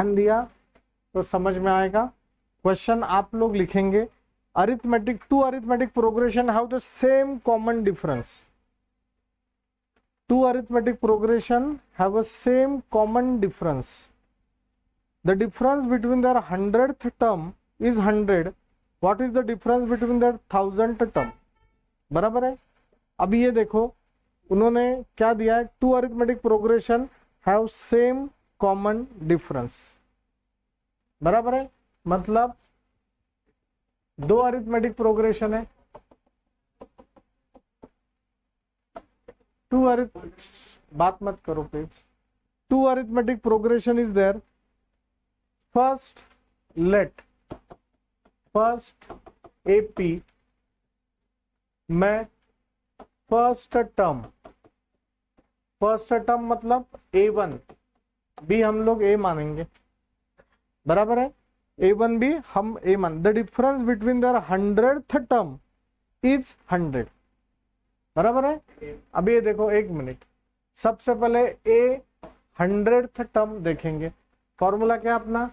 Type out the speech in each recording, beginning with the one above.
ध्यान दिया तो समझ में आएगा। क्वेश्चन आप लोग लिखेंगे, arithmetic two arithmetic progression have the same common difference. Two arithmetic progression have a same common difference. The difference between their 100th term is 100. What is the difference between their 1000th term? बराबर है। अभी ये देखो उन्होंने क्या दिया है, two arithmetic progression have same common difference. बराबर है, मतलब दो अरिथमेटिक प्रोग्रेशन है, बात मत करो please. Two arithmetic progression is there. First let first AP में फर्स्ट टर्म मतलब A1 भी हम लोग A मानेंगे। बराबर है, A1 भी हम A मान। The difference between their 100th term is 100। बराबर है। अभी ये देखो, एक मिनट, सबसे पहले ए 100th टर्म देखेंगे। फॉर्मूला क्या अपना,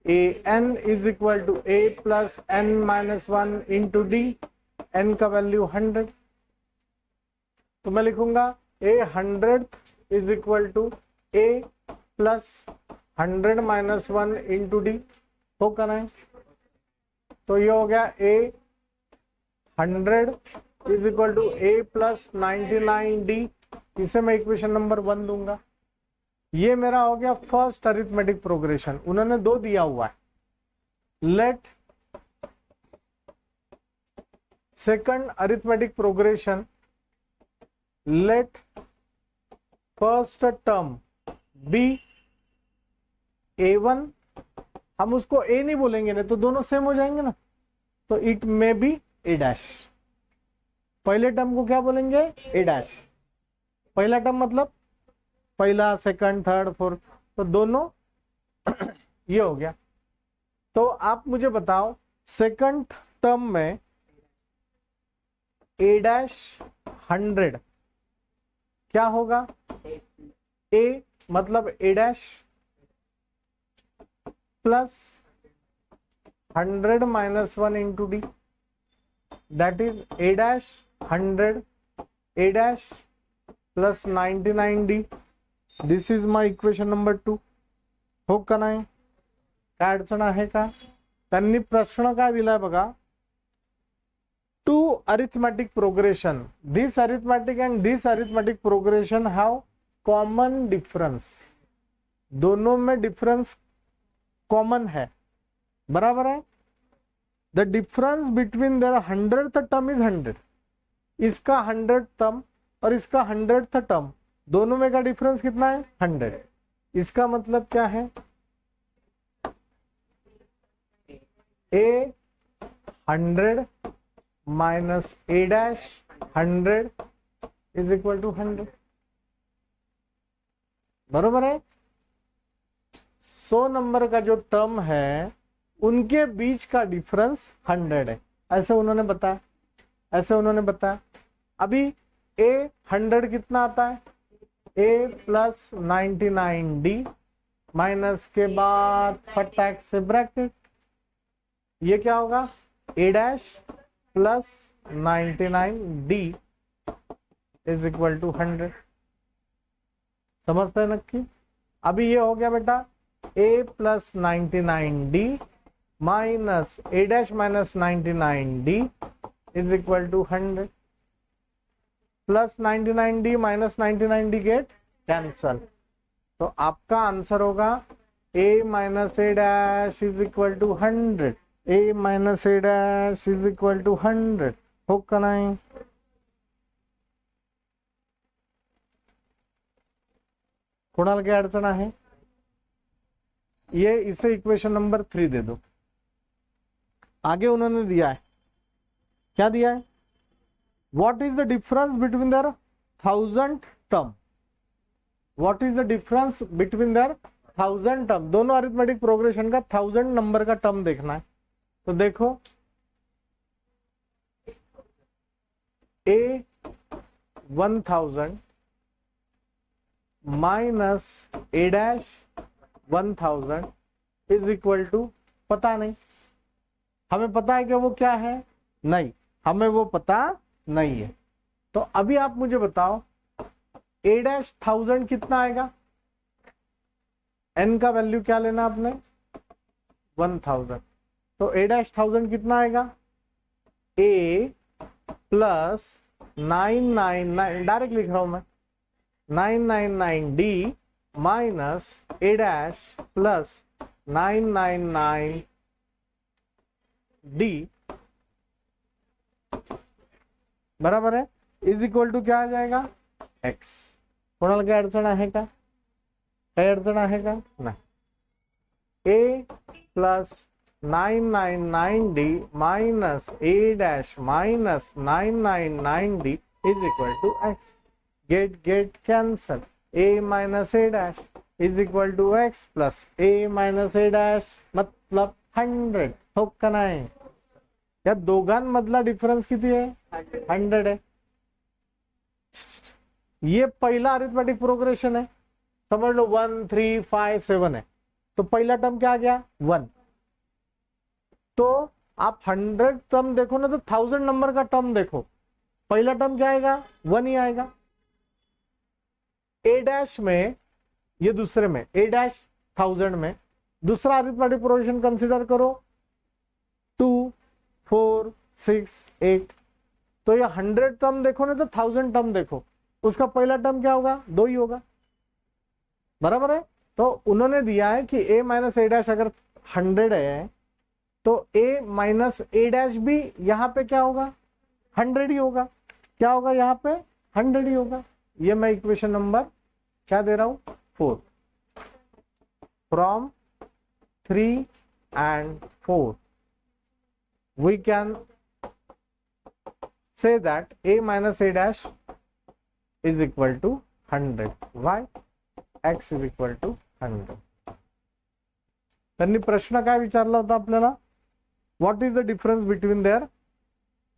a n is equal to A plus n minus 1 into d. N का वैल्यू 100, तो मैं लिखूंगा a 100th is equal to A plus 100 minus 1 into d. हो करना है, तो ये हो गया a 100 is equal to A plus 99D। इसे मैं इक्वेशन नंबर 1 दूंगा। ये मेरा हो गया फर्स्ट अरिथमेटिक प्रोग्रेशन। उन्होंने 2 दिया हुआ है। Let second arithmetic progression, let first term be A1। हम उसको A नहीं बोलेंगे ना, तो दोनों सेम हो जाएंगे ना, तो it may be A dash. पहले टर्म को क्या बोलेंगे, A डैश। पहला टर्म मतलब पहला, सेकंड, थर्ड, फोर्थ, तो दोनों ये हो गया। तो आप मुझे बताओ सेकंड टर्म में A डैश 100 क्या होगा, A मतलब A dash plus 100 minus 1 into D, that is A dash 100 A dash plus 99D। This is my equation number 2। हो का नाही, काय अडचण आहे का? त्यांनी प्रश्न काय दिलाय बघा, two arithmetic progression, this arithmetic and this arithmetic progression have common difference. दोनों में डिफरेंस कॉमन है। बराबर है। The difference between their 100th term is 100। इसका 100th टर्म और इसका 100th टर्म, दोनों में का डिफरेंस कितना है, 100। इसका मतलब क्या है, A 100 minus A dash 100 is equal to 100। बरोबर है। 100 नंबर का जो टर्म है उनके बीच का डिफरेंस 100 है, ऐसे उन्होंने बताया। अभी A 100 कितना आता है, A प्लस 99D माइनस के बाद फटाक से ब्रैकेट, ये क्या होगा, A dash plus 99D is equal to 100। समझते हैं नक्की। अभी ये हो गया बेटा A plus 99D minus A dash minus 99D is equal to 100। Plus 99D minus 99D get cancel, तो आपका आंसर होगा A minus A dash is equal to 100। A minus A dash is equal to 100। हो का नाही, कोणाला काय अडचण आहे? ये इसे इक्वेशन नंबर 3 दे दो। आगे उन्होंने दिया है, क्या दिया है, what is the difference between there 1000th term. What is the difference between their 1000 term. दोनों अरिथमेटिक प्रोग्रेशन का 1000 नंबर का टर्म देखना है। तो देखो A 1000 minus A dash 1000 is equal to पता नहीं। हमें पता है कि वो क्या है? नहीं, हमें वो पता नहीं है। तो अभी आप मुझे बताओ a डैश 1000 कितना आएगा? n का वैल्यू क्या लेना आपने? 1000। तो a डैश 1000 कितना आएगा? a प्लस 999, डायरेक्ट लिख रहा हूं मैं, 999d minus a dash plus 999d बराबर है, इज इक्वल टू क्या आ जाएगा? x। कोणाला काय अडचण आहे का? काही अडचण आहे का? नाही। a plus 999d minus a dash minus 999d is equal to x। Get cancel, a minus a dash is equal to x plus a minus a dash मतलब 100। हो का नाही? या दोघांमधला डिफरन्स किती आहे? 100 है। ये पहला अरिथमेटिक प्रोग्रेशन है, समझ लो 1 3 5 7 है। तो पहला टर्म क्या आ गया? 1। तो आप 100 टर्म देखो ना, तो 1000 नंबर का टर्म देखो, पहला टर्म क्या आएगा? 1 ही आएगा। ए डैश में, ये दूसरे में, ए डैश 1000 में दूसरा अरिथमेटिक प्रोग्रेशन कंसीडर करो, 2 4 6 8। तो ये 100 टर्म देखो ना, तो 1000 टर्म देखो, उसका पहला टर्म क्या होगा? 2 ही होगा, बराबर है। तो उन्होंने दिया है कि a माइनस ए डैश अगर 100 है तो a माइनस ए डैश भी यहाँ पे क्या होगा? 100 ही होगा। क्या होगा यहाँ पे? 100 ही होगा। ये मैं इक्वेशन नंबर क्या दे रहा हूं? 4। From 3 and 4 we can say that a minus a dash is equal to 100. Why? x is equal to 100. त्यांनी प्रश्न काय विचारला होता आपल्याला? What is the difference between there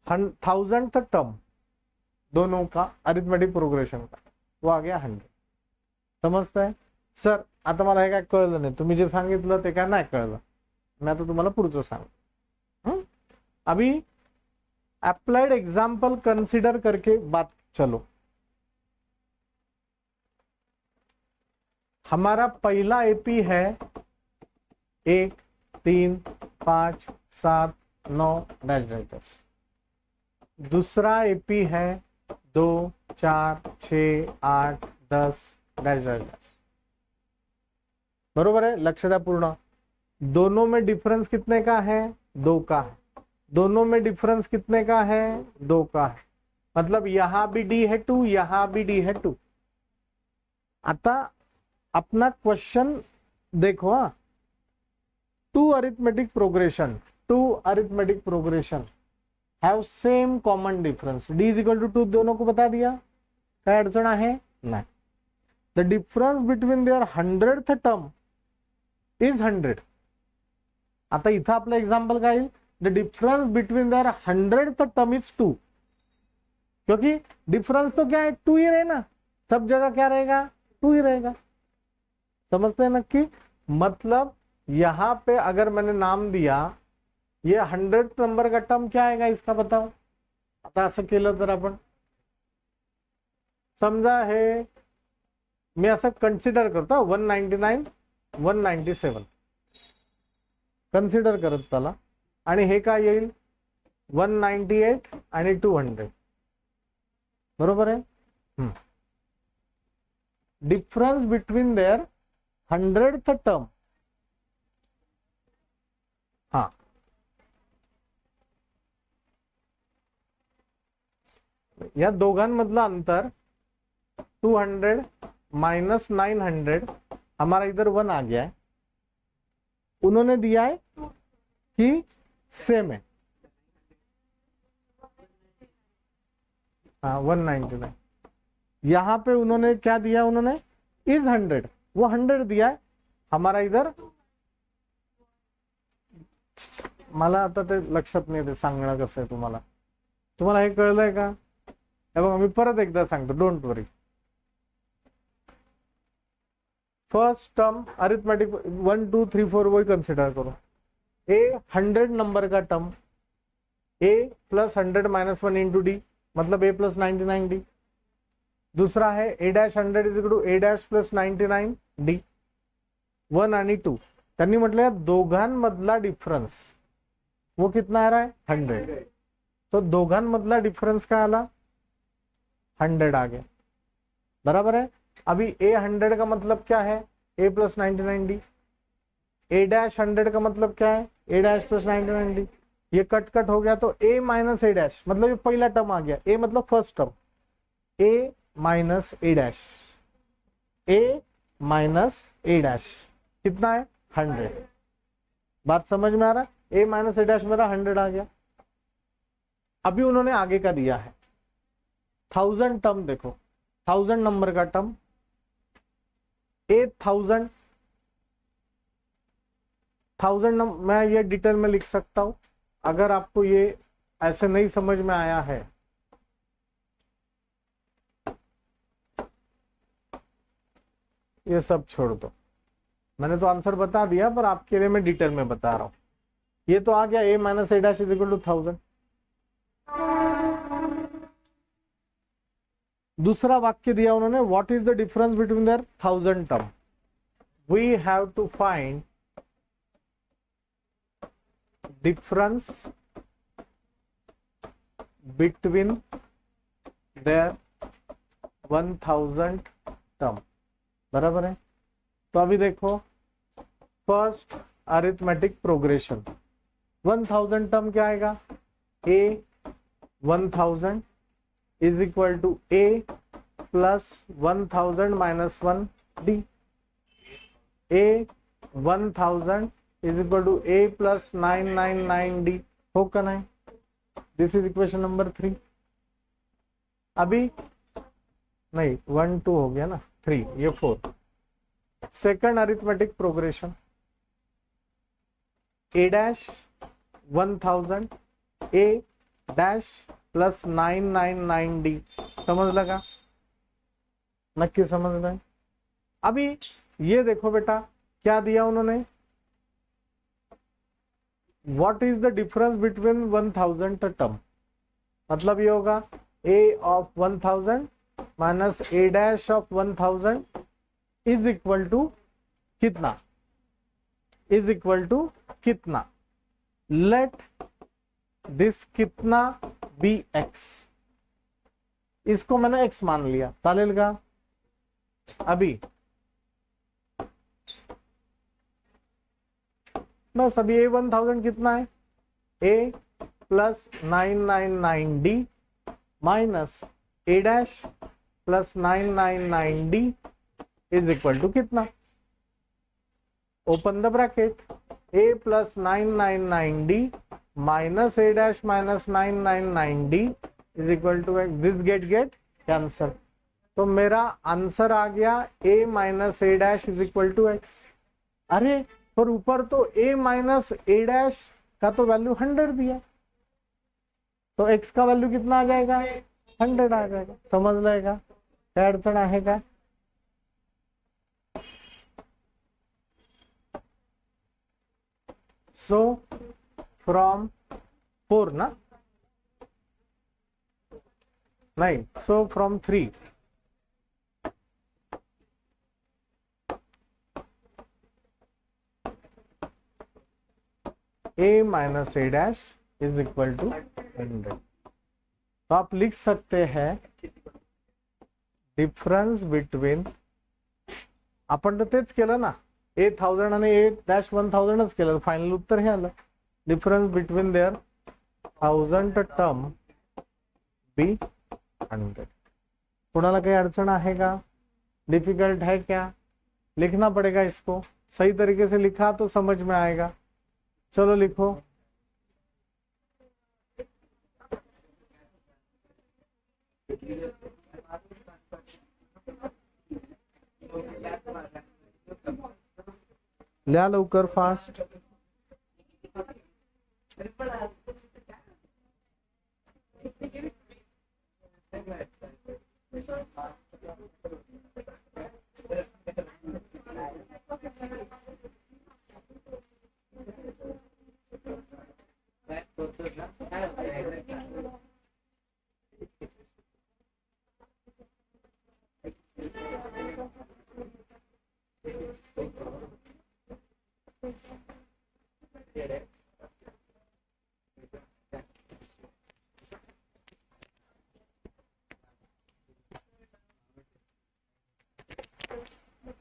1000th term, दोनों का अरिथमेटिक प्रोग्रेशन का, वो आ गया 100। समजताय? सर आता मला हे काय कळलं नाही, तुम्ही जे सांगितलं ते काय नाही कळलं, मी आता तुम्हाला पुढचं सांग। अभी अप्लाइड एग्जाम्पल कंसिडर करके बात चलो। हमारा पहला एपी है 1 3 5 7 9 डैश डैश डैश। दूसरा एपी है 2 4 6 8 10 डैश डैश डैश। बरोबर है? लक्ष्य द्या पूर्ण। दोनों में डिफरेंस कितने का है? 2 का है। दोनों में डिफरेंस कितने का है? 2 का है। मतलब यहां भी डी है 2, यहां भी डी है 2। आता अपना क्वेश्चन देखो, हाँ, 2 arithmetic progression have same common difference, d is equal to 2 दोनों को बता दिया, काय अडचण आहे? नाही। The difference between their 100th term is 100। आता इथं आपलं एक्झाम्पल काय येईल? The difference between their 100th term is 2, क्योंकि डिफरेंस तो क्या है? 2 ही रहेगा, सब जगह क्या रहेगा? 2 ही रहेगा। समझते हैं नक्की? मतलब यहां पे अगर मैंने नाम दिया, ये 100th नंबर का टर्म क्या आएगा इसका बताओ। आता असं केलं तर आपण, समजा हे मी असं कन्सिडर करतो 199 197 कन्सिडर करत चला, आणि हे काय येईल? 198 आणि 200, बरोबर आहे? Difference between their 100th term, हाँ, या दोघांमधलं अंतर 200 माइनस 900, हमारा इधर 1 आ गया है। उन्होंने दिया है कि सेम है, हाँ 199। यहां पे उन्होंने क्या दिया? उन्होंने इज 100, वो 100 दिया है, हमारा इधर, मला आता ते लक्षात नाही ते सांगणं कसं आहे तुम्हाला। तुम्हाला हे कळलंय का? हे बघा मी परत एकदा सांगतो, don't worry. First term arithmetic 1 2 3 4 वही कंसिडर करो। ए 100 नंबर का term, A plus 100 minus 1 into D, मतलब ए प्लस 99 डी। दूसरा है A dash 100 is equal to A dash plus 99 D. 1 आणि 2 त्यांनी म्हटलं दोघांमधला डिफरन्स वो कितना आ रहा है 100, तो दोघांमधला डिफरन्स काय आला 100 आ गया, बराबर है। अभी ए 100 का मतलब क्या है a plus 99 D, A dash 100 का मतलब क्या है ए डैश प्लस 99 डी। ये कट कट हो गया तो ए माइनस ए डैश, मतलब ये पहला टर्म आ गया, ए मतलब फर्स्ट टर्म, ए माइनस ए डैश, ए माइनस ए डैश कितना है 100। बात समझ में आ रहा है, ए माइनस ए डैश मेरा 100 आ गया। अभी उन्होंने आगे का दिया है 1000 टर्म, देखो 1000 नंबर का टर्म, 1000 मैं ये डिटेल में लिख सकता हूं। अगर आपको ये ऐसे नहीं समझ में आया है ये सब छोड़ दो, मैंने तो आंसर बता दिया पर आपके लिए मैं डिटेल में बता रहा हूं। ये तो आ गया a minus A dash is equal to 1000। दूसरा वाक्य दिया उन्होंने, what is the difference between their 1000 term. We have to find difference between their 1000 term, बराबर है। तो अभी देखो फर्स्ट अरिथमेटिक प्रोग्रेशन, 1000 टर्म क्या आएगा A 1000 is equal to A plus 1000 minus 1 D, A 1000 is equal to A plus 999 D, हो का नहीं। This is equation number 3। अभी नहीं 1 2 हो गया ना, 3 ये 4। सेकंड अरिथमेटिक प्रोग्रेशन, ए डैश 1000 ए डैश प्लस 999 डी, समझ लगा, नक्की समझ रहे। अभी ये देखो बेटा क्या दिया उन्होंने, what is the difference between 1000 term, मतलब ये होगा a of 1000 minus A dash of 1000 is equal to कितना, इज इक्वल टू कितना। लेट दिस कितना बी एक्स, इसको मैंने एक्स मान लिया, चालेल का। अभी बस अभी ए 1000 कितना है a plus 999 d minus A dash plus 999 d is equal to कितना, open the bracket, a plus 999 d minus A dash minus 999 d is equal to x, this get cancel. तो मेरा आंसर आ गया a minus A dash is equal to x. अरे पर ऊपर तो ए minus ए dash का तो वैल्यू 100 दिया, तो एक्स का वैल्यू कितना आ जाएगा 100 आ जाएगा, समझ लेगा क्या अड़चन आहे का। सो फ्रॉम 4 ना, नहीं so from 3 A minus A dash is equal to 100। तो आप लिख सकते हैं डिफरन्स बिटवीन, आपण तर तेच केलं ना, ए 1000 आणि ए डॅश 1000च केलं, फायनल उत्तर हे आलं, difference between their 1000 term be 100। कुणाला काही अड़चन आहे का, डिफिकल्ट है क्या, लिखना पड़ेगा इसको, सही तरीके से लिखा तो समझ में आएगा। चलो लिखो, लिहा लवकर फास्ट।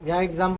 या एग्जाम